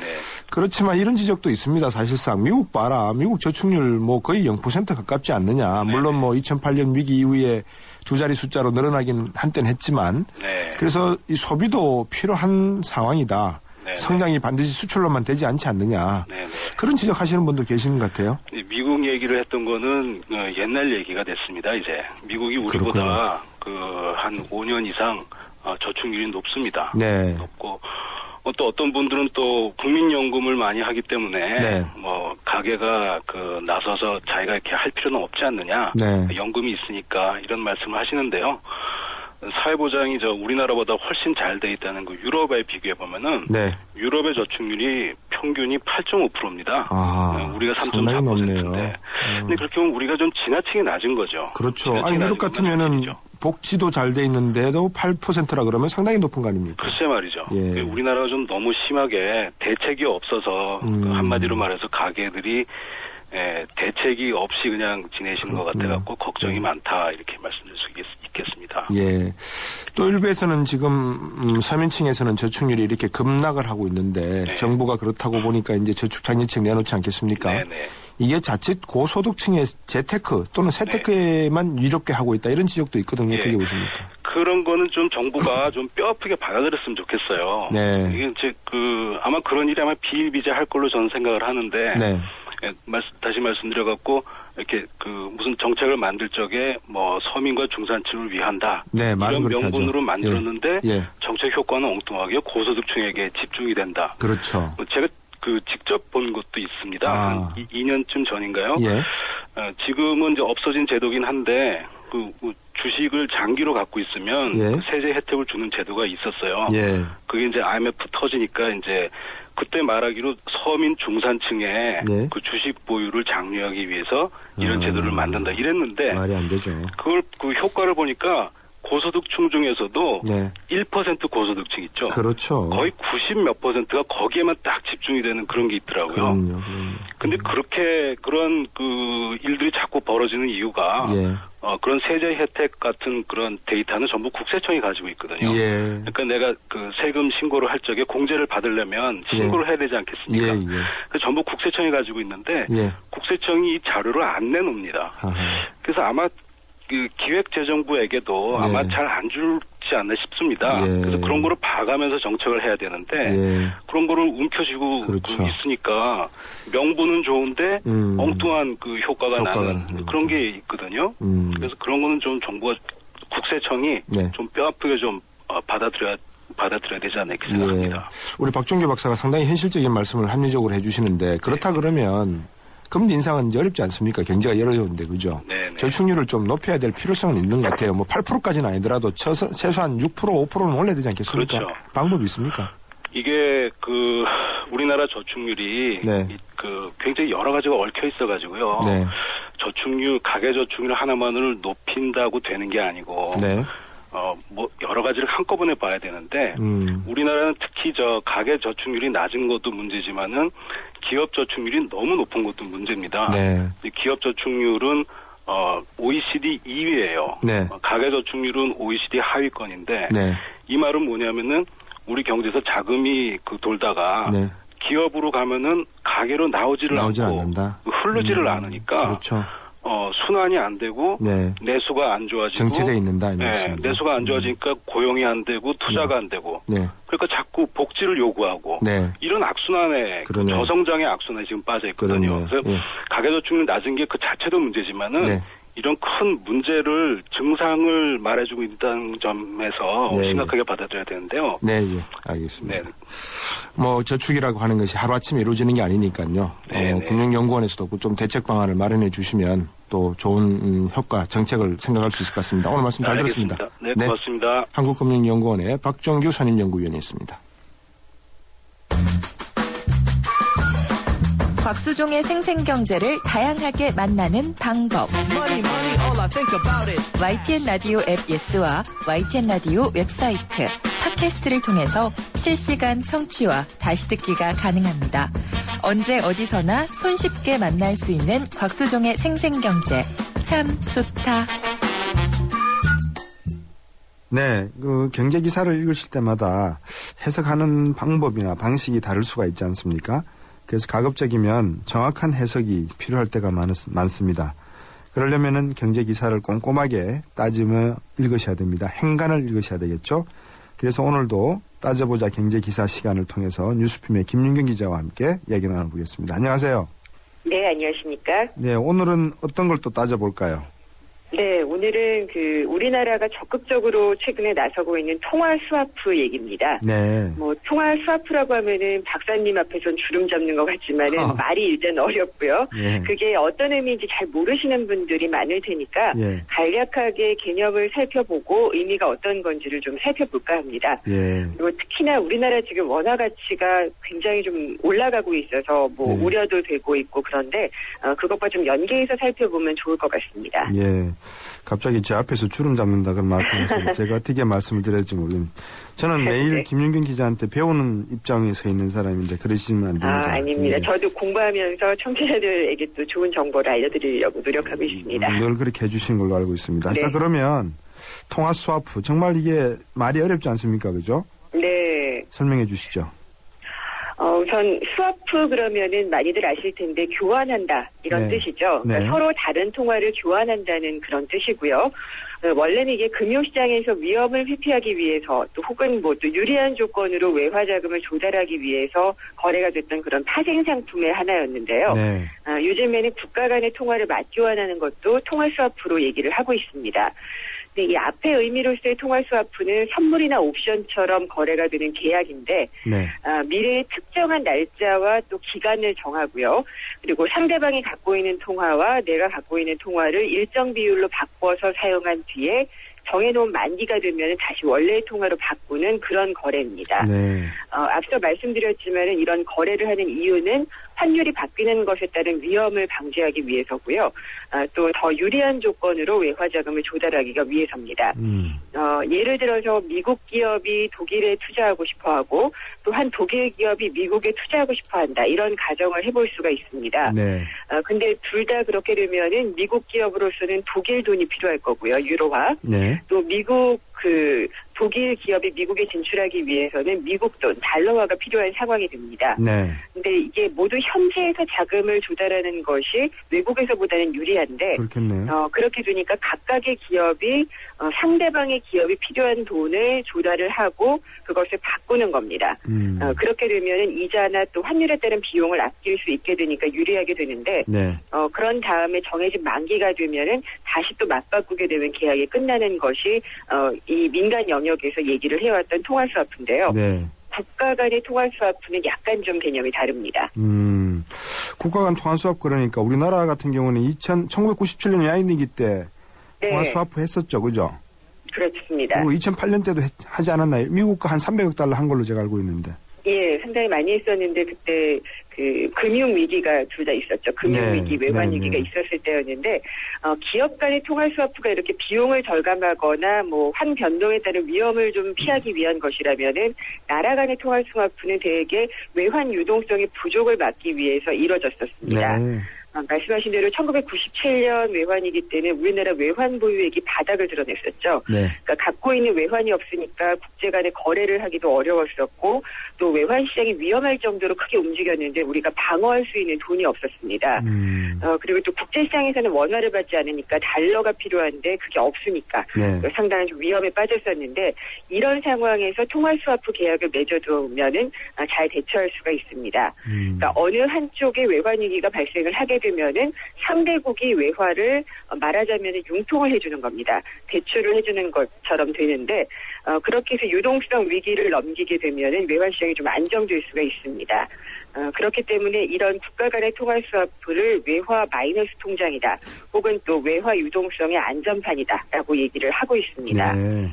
그렇지만 이런 지적도 있습니다. 사실상 미국 봐라. 미국 저축률 뭐 거의 0% 가깝지 않느냐. 물론 뭐 2008년 위기 이후에 두 자리 숫자로 늘어나긴 한때는 했지만 그래서 이 소비도 필요한 상황이다. 성장이 반드시 수출로만 되지 않지 않느냐. 그런 지적하시는 분도 계시는 것 같아요. 미국 얘기를 했던 거는 옛날 얘기가 됐습니다. 이제 미국이 우리보다 한 5년 이상 저축률이 높습니다. 네. 높고 또 어떤 분들은 또 국민연금을 많이 하기 때문에 네. 뭐 가게가 나서서 자기가 이렇게 할 필요는 없지 않느냐. 네. 연금이 있으니까 이런 말씀을 하시는데요. 사회보장이 우리나라보다 훨씬 잘 돼 있다는 그 유럽에 비교해 보면은 네. 유럽의 저축률이 평균이 8.5%입니다. 아, 우리가 상당히 높네요. 3.4%인데. 근데 그렇게 보면 우리가 좀 지나치게 낮은 거죠. 그렇죠. 아니 유럽 같으면은 복지도 잘 돼 있는데도 8%라 그러면 상당히 높은 거 아닙니까? 글쎄 말이죠. 예. 우리나라가 좀 너무 심하게 대책이 없어서 한마디로 말해서 가게들이 대책이 없이 그냥 지내시는 것 같아갖고 걱정이 많다 이렇게 말씀드릴 수 있겠습니다. 예. 또 일부에서는 지금 서민층에서는 저축률이 이렇게 급락을 하고 있는데 네. 정부가 그렇다고 보니까 이제 저축장려책 내놓지 않겠습니까? 네네. 이게 자칫 고소득층의 재테크 또는 세테크에만 이롭게 하고 있다 이런 지적도 있거든요. 어떻게 보십니까? 그런 거는 좀 정부가 좀 뼈아프게 받아들였으면 좋겠어요. 네. 이게 이제 아마 그런 일이 아마 비일비재할 걸로 저는 생각을 하는데. 네. 예, 다시 말씀드려갖고 이렇게 무슨 정책을 만들 적에 뭐 서민과 중산층을 위한다 네, 이런 명분으로 하죠. 만들었는데 예. 정책 효과는 엉뚱하게 고소득층에게 집중이 된다. 그렇죠. 제가 직접 본 것도 있습니다. 한 2년쯤 전인가요? 예. 지금은 이제 없어진 제도긴 한데 주식을 장기로 갖고 있으면 예. 세제 혜택을 주는 제도가 있었어요. 예. 그게 이제 IMF 터지니까 이제 그때 말하기로 서민 중산층의 네. 그 주식 보유를 장려하기 위해서 이런 제도를 만든다 이랬는데 말이 안 되죠. 그걸 효과를 보니까 고소득층 중에서도 네. 1% 고소득층 있죠. 그렇죠. 거의 90몇 %가 거기에만 딱 집중이 되는 그런 게 있더라고요. 그럼요. 근데 그런 일들이 자꾸 벌어지는 이유가 예. 그런 세제 혜택 같은 그런 데이터는 전부 국세청이 가지고 있거든요. 예. 그러니까 내가 세금 신고를 할 적에 공제를 받으려면 신고를 해야 되지 않겠습니까? 예. 그래서 전부 국세청이 가지고 있는데 예. 국세청이 이 자료를 안 내놓습니다. 아하. 그래서 아마 기획재정부에게도 예. 아마 잘 안 줄지 않나 싶습니다. 예. 그래서 그런 거를 봐가면서 정책을 해야 되는데 예. 그런 거를 움켜쥐고 그렇죠. 있으니까 명분은 좋은데 엉뚱한 효과가 나는 나는 그런 게 있거든요. 그래서 그런 거는 좀 정부가 국세청이 네. 좀 뼈아프게 좀 받아들여야 되지 않나 이렇게 생각합니다. 우리 박종규 박사가 상당히 현실적인 말씀을 합리적으로 해주시는데 그렇다 그러면 금리 인상은 이제 어렵지 않습니까? 경제가 어려운데 그죠? 네네. 저축률을 좀 높여야 될 필요성은 있는 것 같아요. 뭐 8%까지는 아니더라도 최소한 6% 5%는 올려야 되지 않겠습니까? 그렇죠. 방법이 있습니까? 이게 우리나라 저축률이 네. 굉장히 여러 가지가 얽혀 있어가지고요. 네. 가계 저축률 하나만을 높인다고 되는 게 아니고. 네. 뭐 여러 가지를 한꺼번에 봐야 되는데 우리나라는 특히 가계 저축률이 낮은 것도 문제지만은 기업 저축률이 너무 높은 것도 문제입니다. 네. 기업 저축률은 OECD 2위예요. 네. 가계 저축률은 OECD 하위권인데 네. 이 말은 뭐냐면은 우리 경제에서 자금이 돌다가 네. 기업으로 가면은 가계로 나오지를 않고 않는다. 흐르지를 않으니까 그렇죠. 순환이 안 되고 네. 내수가 안 좋아지고 정체돼 있는다. 네, 내수가 안 좋아지니까 고용이 안 되고 투자가 안 되고 네. 그러니까 자꾸 복지를 요구하고 네. 이런 악순환에 그러네. 저성장의 악순환에 지금 빠져 있거든요. 그러네. 그래서 예. 가계저축률 낮은 게 그 자체도 문제지만은 네. 이런 큰 문제를 증상을 말해주고 있다는 점에서 네. 심각하게 받아들여야 되는데요. 네, 예. 알겠습니다. 네. 뭐 저축이라고 하는 것이 하루아침에 이루어지는 게 아니니까요. 네. 금융연구원에서도 좀 대책 방안을 마련해 주시면 또 좋은 효과, 정책을 생각할 수 있을 것 같습니다. 오늘 말씀 잘 알겠습니다. 들었습니다. 네, 고맙습니다. 한국금융연구원의 박정규 선임연구위원이었습니다. 곽수종의 생생경제를 다양하게 만나는 방법. YTN 라디오 앱 예스와 YTN 라디오 웹사이트, 팟캐스트를 통해서 실시간 청취와 다시 듣기가 가능합니다. 언제 어디서나 손쉽게 만날 수 있는 곽수종의 생생경제. 참 좋다. 네, 경제 기사를 읽으실 때마다 해석하는 방법이나 방식이 다를 수가 있지 않습니까? 그래서 가급적이면 정확한 해석이 필요할 때가 많습니다. 그러려면은 경제 기사를 꼼꼼하게 따지며 읽으셔야 됩니다. 행간을 읽으셔야 되겠죠? 그래서 오늘도 따져보자 경제 기사 시간을 통해서 뉴스핌의 김윤경 기자와 함께 얘기 나눠보겠습니다. 안녕하세요. 네, 안녕하십니까? 네, 오늘은 어떤 걸 또 따져볼까요? 네, 오늘은 우리나라가 적극적으로 최근에 나서고 있는 통화 스와프 얘기입니다. 네. 뭐 통화 스와프라고 하면은 박사님 앞에선 주름 잡는 것 같지만은 말이 일단 어렵고요. 예. 그게 어떤 의미인지 잘 모르시는 분들이 많을 테니까 예. 간략하게 개념을 살펴보고 의미가 어떤 건지를 좀 살펴볼까 합니다. 예. 그리고 특히나 우리나라 지금 원화 가치가 굉장히 좀 올라가고 있어서 뭐 예. 우려도 되고 있고 그런데 그것과 좀 연계해서 살펴보면 좋을 것 같습니다. 예. 갑자기 제 앞에서 주름 잡는다 그런 말씀하셔서 제가 어떻게 말씀을 드릴지 모르겠는데 저는 매일 네. 김윤경 기자한테 배우는 입장에 서 있는 사람인데 그러시면 안 됩니다. 아닙니다. 예. 저도 공부하면서 청취자들에게 또 좋은 정보를 알려드리려고 노력하고 있습니다. 늘 그렇게 해주신 걸로 알고 있습니다. 네. 자, 그러면 통화 스와프 정말 이게 말이 어렵지 않습니까? 그죠? 네. 설명해 주시죠. 우선 스와프 그러면은 많이들 아실 텐데 교환한다 이런 네. 뜻이죠. 그러니까 네. 서로 다른 통화를 교환한다는 그런 뜻이고요. 원래는 이게 금융시장에서 위험을 회피하기 위해서 또 혹은 뭐 또 유리한 조건으로 외화 자금을 조달하기 위해서 거래가 됐던 그런 파생 상품의 하나였는데요. 네. 요즘에는 국가 간의 통화를 맞교환하는 것도 통화 스와프로 얘기를 하고 있습니다. 근데 이 앞의 의미로서의 통화 스와프는 선물이나 옵션처럼 거래가 되는 계약인데 네. 미래의 특정한 날짜와 또 기간을 정하고요. 그리고 상대방이 갖고 있는 통화와 내가 갖고 있는 통화를 일정 비율로 바꿔서 사용한 뒤에 정해놓은 만기가 되면 다시 원래의 통화로 바꾸는 그런 거래입니다. 네. 앞서 말씀드렸지만 이런 거래를 하는 이유는 환율이 바뀌는 것에 따른 위험을 방지하기 위해서고요. 또 더 유리한 조건으로 외화자금을 조달하기가 위해서입니다. 예를 들어서 미국 기업이 독일에 투자하고 싶어하고 또 한 독일 기업이 미국에 투자하고 싶어한다. 이런 가정을 해볼 수가 있습니다. 네. 근데 둘 다 그렇게 되면은 미국 기업으로서는 독일 돈이 필요할 거고요. 유로화. 네. 또 독일 기업이 미국에 진출하기 위해서는 미국 돈, 달러화가 필요한 상황이 됩니다. 네. 근데 이게 모두 현지에서 자금을 조달하는 것이 외국에서보다는 유리한데, 그렇겠네요. 그렇게 되니까 각각의 기업이 상대방의 기업이 필요한 돈을 조달을 하고 그것을 바꾸는 겁니다. 그렇게 되면은 이자나 또 환율에 따른 비용을 아낄 수 있게 되니까 유리하게 되는데, 네. 그런 다음에 정해진 만기가 되면은 다시 또 맞바꾸게 되면 계약이 끝나는 것이 이 민간 영역에서 얘기를 해왔던 통화 스와프인데요. 네. 국가 간의 통화 스와프는 약간 좀 개념이 다릅니다. 국가 간 통화 스와프 그러니까 우리나라 같은 경우는 1997년 야인위기 때 통화 스와프 했었죠. 그죠? 그렇습니다. 그리고 2008년 때도 하지 않았나요? 미국과 한 300억 달러 한 걸로 제가 알고 있는데. 예, 상당히 많이 했었는데 그때 그 금융위기가 둘 다 있었죠. 금융위기, 네, 외환위기가 네. 있었을 때였는데 기업 간의 통화 스와프가 이렇게 비용을 절감하거나 뭐 환 변동에 따른 위험을 좀 피하기 위한 것이라면은 나라 간의 통화 스와프는 대개 외환 유동성의 부족을 막기 위해서 이루어졌었습니다. 네. 말씀하신 대로 1997년 외환위기 때는 우리나라 외환 보유액이 바닥을 드러냈었죠. 네. 그러니까 갖고 있는 외환이 없으니까 국제 간의 거래를 하기도 어려웠었고 또 외환 시장이 위험할 정도로 크게 움직였는데 우리가 방어할 수 있는 돈이 없었습니다. 그리고 또 국제 시장에서는 원화를 받지 않으니까 달러가 필요한데 그게 없으니까 네. 상당한 좀 위험에 빠졌었는데 이런 상황에서 통화 스와프 계약을 맺어두면은 잘 대처할 수가 있습니다. 그러니까 어느 한쪽에 외환 위기가 발생을 하게 되면은 상대국이 외화를 말하자면 융통을 해주는 겁니다. 대출을 해주는 것처럼 되는데 그렇게 해서 유동성 위기를 넘기게 되면은 외환 시장이 좀 안정될 수가 있습니다. 그렇기 때문에 이런 국가 간의 통화 스와프를 외화 마이너스 통장이다. 혹은 또 외화 유동성의 안전판이다라고 얘기를 하고 있습니다. 네.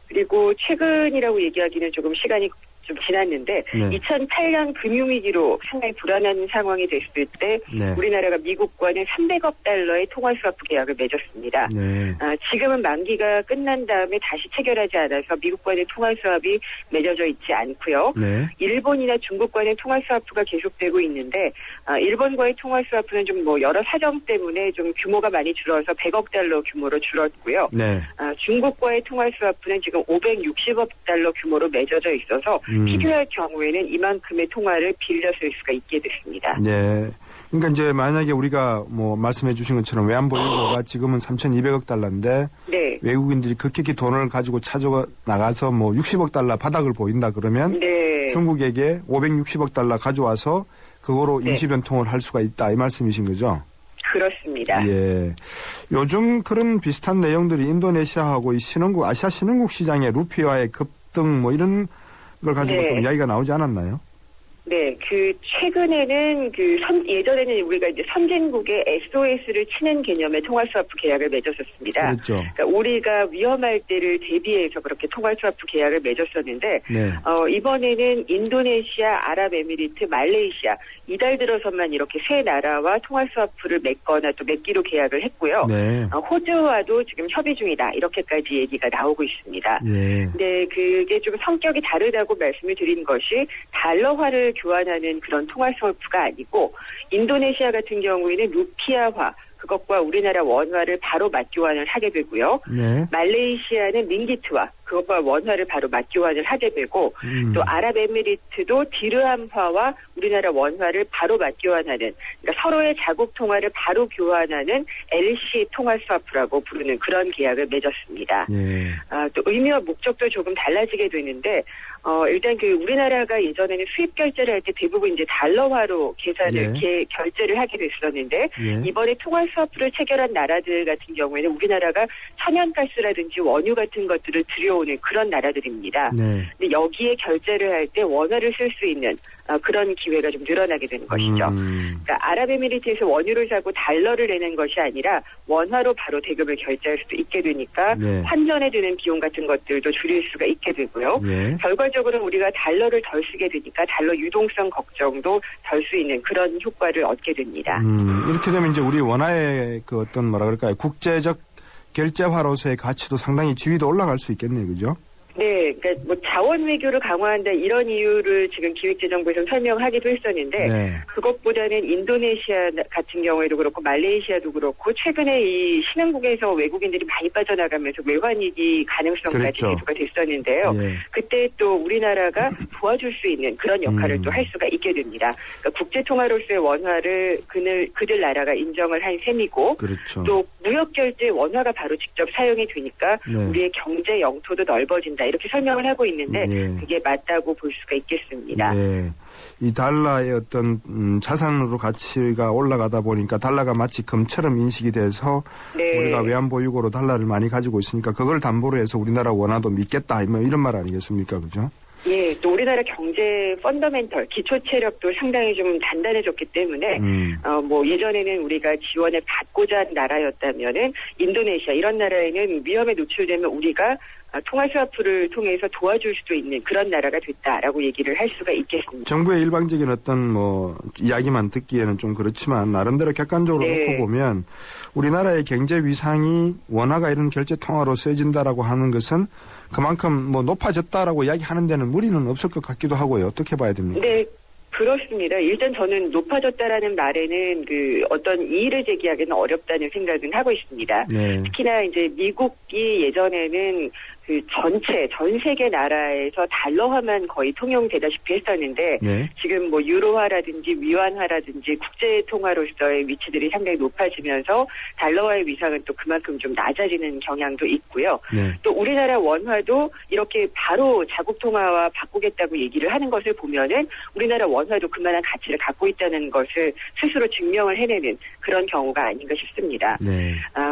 그리고 최근이라고 얘기하기는 조금 시간이 좀 지났는데 네. 2008년 금융위기로 상당히 불안한 상황이 됐을 때 네. 우리나라가 미국과는 300억 달러의 통화 스와프 계약을 맺었습니다. 네. 지금은 만기가 끝난 다음에 다시 체결하지 않아서 미국과의 통화 스왑이 맺어져 있지 않고요. 네. 일본이나 중국과의 통화 스와프가 계속되고 있는데 일본과의 통화 스와프는 좀 뭐 여러 사정 때문에 좀 규모가 많이 줄어서 100억 달러 규모로 줄었고요. 네. 중국과의 통화 스와프는 지금 560억 달러 규모로 맺어져 있어서 필요할 경우에는 이만큼의 통화를 빌려 쓸 수가 있게 됐습니다. 네. 그러니까 이제 만약에 우리가 뭐 말씀해 주신 것처럼 외환보유고가 지금은 3,200억 달러인데 네. 외국인들이 급격히 돈을 가지고 찾아 나가서 뭐 60억 달러 바닥을 보인다 그러면 네. 중국에게 560억 달러 가져와서 그거로 임시변통을 할 수가 있다 이 말씀이신 거죠? 그렇습니다. 예. 요즘 그런 비슷한 내용들이 인도네시아하고 이 신흥국 아시아 신흥국 시장의 루피와의 급등 뭐 이런 걸 가지고 네. 좀 이야기가 나오지 않았나요? 네, 최근에는 예전에는 우리가 이제 선진국의 SOS를 치는 개념의 통화 스와프 계약을 맺었었습니다. 그렇죠. 그러니까 우리가 위험할 때를 대비해서 그렇게 통화 스와프 계약을 맺었었는데, 네. 이번에는 인도네시아, 아랍에미리트, 말레이시아, 이달 들어서만 이렇게 세 나라와 통화 스와프를 맺거나 또 맺기로 계약을 했고요. 네. 호주와도 지금 협의 중이다. 이렇게까지 얘기가 나오고 있습니다. 예. 네, 그게 좀 성격이 다르다고 말씀을 드린 것이 달러화를 교환하는 그런 통화 스와프가 아니고 인도네시아 같은 경우에는 루피아화 그것과 우리나라 원화를 바로 맞교환을 하게 되고요. 네. 말레이시아는 링기트와 그것과 원화를 바로 맞교환을 하게 되고 또 아랍에미리트도 디르함화와 우리나라 원화를 바로 맞교환하는 그러니까 서로의 자국 통화를 바로 교환하는 LC 통화 스와프라고 부르는 그런 계약을 맺었습니다. 예. 또 의미와 목적도 조금 달라지게 되는데 일단 그 우리나라가 예전에는 수입 결제를 할 때 대부분 이제 달러화로 계산을 결제를 하게 됐었는데 이번에 통화 스와프를 체결한 나라들 같은 경우에는 우리나라가 천연가스라든지 원유 같은 것들을 들여오는 그런 나라들입니다. 네. 근데 여기에 결제를 할 때 원화를 쓸 수 있는 그런 기회가 좀 늘어나게 되는 것이죠. 그러니까 아랍에미리트에서 원유를 사고 달러를 내는 것이 아니라 원화로 바로 대금을 결제할 수도 있게 되니까 환전에 드는 비용 같은 것들도 줄일 수가 있게 되고요. 결과적으로 우리가 달러를 덜 쓰게 되니까 달러 유동성 걱정도 덜 수 있는 그런 효과를 얻게 됩니다. 이렇게 되면 이제 우리 원화의 그 어떤 뭐라 그럴까요? 국제적 결제화로서의 가치도 상당히 지위도 올라갈 수 있겠네요. 그죠? 네, 그러니까 뭐 자원 외교를 강화한다 이런 이유를 지금 기획재정부에서 설명하기도 했었는데 그것보다는 인도네시아 같은 경우에도 그렇고 말레이시아도 그렇고 최근에 이 신흥국에서 외국인들이 많이 빠져나가면서 외환위기 가능성까지 대두가 됐었는데요. 그때 또 우리나라가 도와줄 수 있는 그런 역할을 또 할 수가 있게 됩니다. 그러니까 국제통화로서의 원화를 그들 나라가 인정을 한 셈이고 또 무역결제 원화가 바로 직접 사용이 되니까 우리의 경제 영토도 넓어진다. 이렇게 설명을 하고 있는데 그게 맞다고 볼 수가 있겠습니다. 이 달러의 어떤 자산으로 가치가 올라가다 보니까 달러가 마치 금처럼 인식이 돼서 우리가 외환보유고로 달러를 많이 가지고 있으니까 그걸 담보로 해서 우리나라 원화도 믿겠다 이런 말 아니겠습니까? 그죠? 예, 또 우리나라 경제 펀더멘털, 기초 체력도 상당히 좀 단단해졌기 때문에, 뭐 예전에는 우리가 지원을 받고자 한 나라였다면은 인도네시아 이런 나라에는 위험에 노출되면 우리가 통화 스와프를 통해서 도와줄 수도 있는 그런 나라가 됐다라고 얘기를 할 수가 있겠습니다. 정부의 일방적인 어떤 뭐 이야기만 듣기에는 좀 그렇지만 나름대로 객관적으로 놓고 보면 우리나라의 경제 위상이 원화가 이런 결제 통화로 쓰여진다라고 하는 것은 그만큼 뭐 높아졌다라고 이야기하는 데는 무리는 없을 것 같기도 하고요. 어떻게 봐야 됩니까? 네. 그렇습니다. 일단 저는 높아졌다라는 말에는 그 어떤 이의를 제기하기는 어렵다는 생각은 하고 있습니다. 특히나 이제 미국이 예전에는 그 전 세계 나라에서 달러화만 거의 통용되다시피 했었는데 지금 뭐 유로화라든지 위안화라든지 국제 통화로서의 위치들이 상당히 높아지면서 달러화의 위상은 또 그만큼 좀 낮아지는 경향도 있고요. 또 우리나라 원화도 이렇게 바로 자국 통화와 바꾸겠다고 얘기를 하는 것을 보면은 우리나라 원화도 그만한 가치를 갖고 있다는 것을 스스로 증명을 해내는 그런 경우가 아닌가 싶습니다.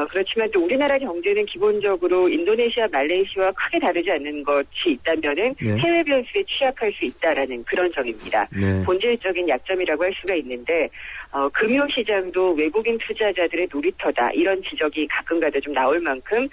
그렇지만 또 우리나라 경제는 기본적으로 인도네시아, 말레이시아와 크게 다르지 않는 것이 있다면은 해외 변수에 취약할 수 있다라는 그런 점입니다. 본질적인 약점이라고 할 수가 있는데 금융시장도 외국인 투자자들의 놀이터다 이런 지적이 가끔가다 좀 나올 만큼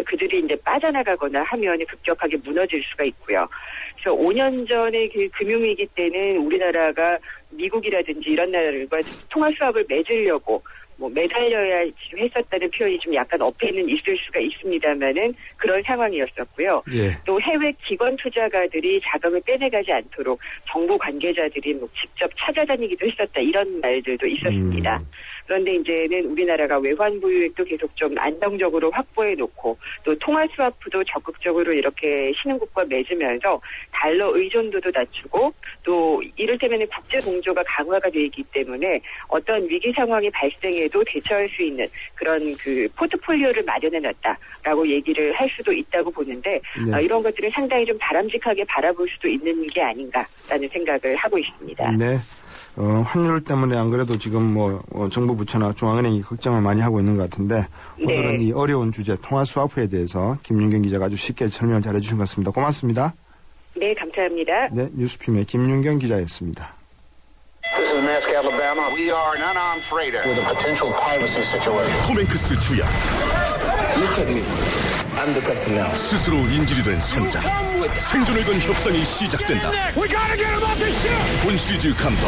그들이 이제 빠져나가거나 하면 급격하게 무너질 수가 있고요. 그래서 5년 전에 그 금융위기 때는 우리나라가 미국이라든지 이런 나라들과 통화 수합을 맺으려고 뭐 매달려야 했었다는 표현이 좀 약간 어폐는 있을 수가 있습니다만은 그런 상황이었었고요. 또 해외 기관 투자가들이 자금을 빼내가지 않도록 정부 관계자들이 뭐 직접 찾아다니기도 했었다 이런 말들도 있었습니다. 그런데 이제는 우리나라가 외환 보유액도 계속 좀 안정적으로 확보해 놓고 또 통화 스와프도 적극적으로 이렇게 신흥국과 맺으면서 달러 의존도도 낮추고 또 이를테면 국제 공조가 강화가 되어 있기 때문에 어떤 위기 상황이 발생해도 대처할 수 있는 그런 그 포트폴리오를 마련해 놨다라고 얘기를 할 수도 있다고 보는데 이런 것들을 상당히 좀 바람직하게 바라볼 수도 있는 게 아닌가라는 생각을 하고 있습니다. 네. 환율 때문에 안 그래도 지금 뭐 정부 부처나 중앙은행이 걱정을 많이 하고 있는 것 같은데 오늘은 이 어려운 주제 통화 스와프에 대해서 김윤경 기자가 아주 쉽게 설명을 잘해 주신 것 같습니다. 고맙습니다. 네, 감사합니다. 네, 뉴스핌의 김윤경 기자였습니다. This is Maersk, Alabama. We are an unarmed freighter with a potential piracy situation. 톰 행크스 주연. Look at me. I'm the captain now. 스스로 인질이 된 선장. 생존을 건 협상이 시작된다. We gotta get him off this ship. 본 시리즈 감독.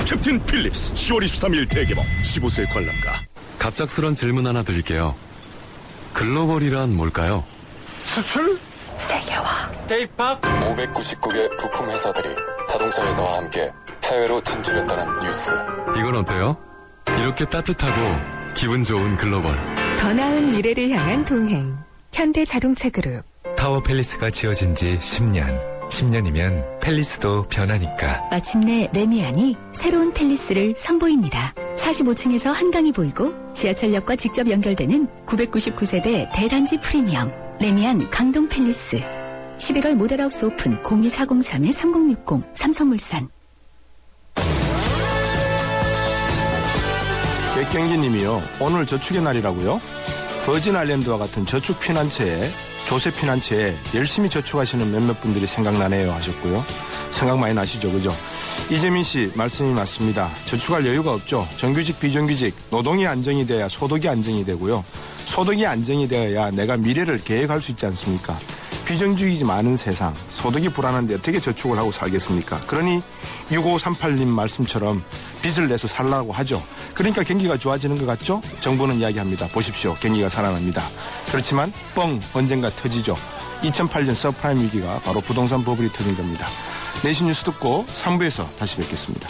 캡틴 필립스 10월 23일 대개봉. 15세 관람가. 갑작스런 질문 하나 드릴게요. 글로벌이란 뭘까요? 수출? 세계화. K-POP. 599개 부품 회사들이 자동차 회사와 함께 해외로 진출했다는 뉴스. 이건 어때요? 이렇게 따뜻하고 기분 좋은 글로벌. 더 나은 미래를 향한 동행. 현대자동차그룹. 타워 팰리스가 지어진 지 10년. 10년이면 팰리스도 변하니까. 마침내 레미안이 새로운 팰리스를 선보입니다. 45층에서 한강이 보이고 지하철역과 직접 연결되는 999세대 대단지 프리미엄 레미안 강동 팰리스. 11월 모델하우스 오픈 02403-3060 삼성물산. 백경기님이요. 오늘 저축의 날이라고요? 버진 아일랜드와 같은 저축 피난처에 조세 피난처에 열심히 저축하시는 몇몇 분들이 생각나네요 하셨고요. 생각 많이 나시죠, 그죠? 이재민 씨 말씀이 맞습니다. 저축할 여유가 없죠. 정규직, 비정규직, 노동이 안정이 돼야 소득이 안정이 되고요. 소득이 안정이 되어야 내가 미래를 계획할 수 있지 않습니까? 비정규직이 많은 세상, 소득이 불안한데 어떻게 저축을 하고 살겠습니까? 그러니 6538님 말씀처럼 빚을 내서 살라고 하죠. 그러니까 경기가 좋아지는 것 같죠? 정부는 이야기합니다. 보십시오. 경기가 살아납니다. 그렇지만 뻥 언젠가 터지죠. 2008년 서프라임 위기가 바로 부동산 버블이 터진 겁니다. 내신 뉴스 듣고 3부에서 다시 뵙겠습니다.